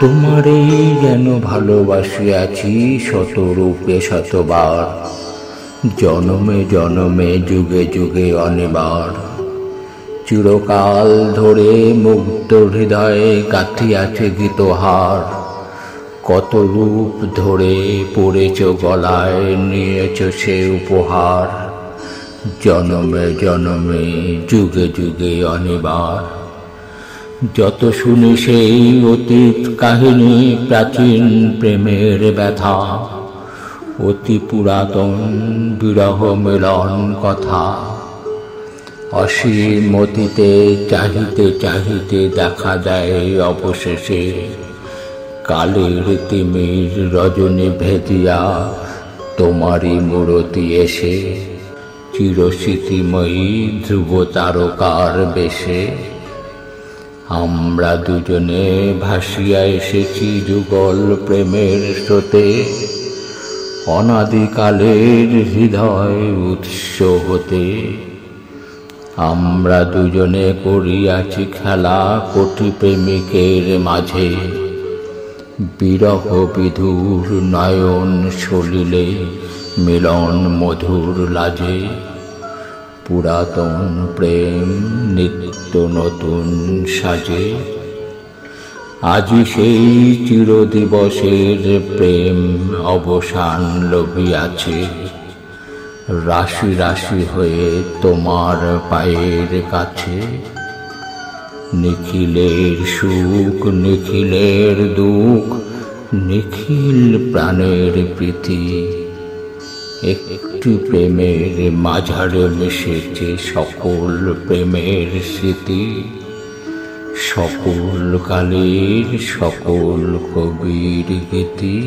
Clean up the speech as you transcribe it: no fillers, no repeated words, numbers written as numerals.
তোমারই যেন ভালোবাসিয়াছি শতরূপে শতবার, জনমে জনমে যুগে যুগে অনেবার। চিরকাল ধরে মুগ্ধ হৃদয়ে গাঁথিয়াছে গীতহার, কত রূপ ধরে পড়েছ গলায়, নিয়েছ সে উপহার। জনমে জনমে যুগে যুগে অনেবার। যত শুনি সেই অতীত কাহিনী, প্রাচীন প্রেমের ব্যথা, অতি পুরাতন বিরহ মিলন কথা। অসীম অতীতে চাহিতে চাহিতে দেখা দেয় অবশেষে, কালের তিমির রজনী ভেদিয়া তোমারই মূরতি এসে, চিরস্মৃতিময়ী ধ্রুব তারকার বেশে। আমরা দুজনে ভাসিয়া এসেছি যুগল প্রেমের স্রোতে, অনাদিকালের হৃদয় উৎস হতে। আমরা দুজনে করিয়াছি খেলা কোটি প্রেমিকের মাঝে, বিরহ বিধুর নয়ন সলিলে মিলন মধুর লাজে। পুরাতন প্রেম নিত্য নতুন সাজে, আজি সেই চিরদিবসের প্রেম অবসান লভিয়াছে। রাশি রাশি হয়ে তোমার পায়ের কাছে, নিখিলের সুখ নিখিলের দুঃখ, নিখিল প্রাণের প্রীতি। একটি প্রেমের মাঝারে মিশেছে সকল প্রেমের স্মৃতি, সকল কালের সকল কবির গীতি।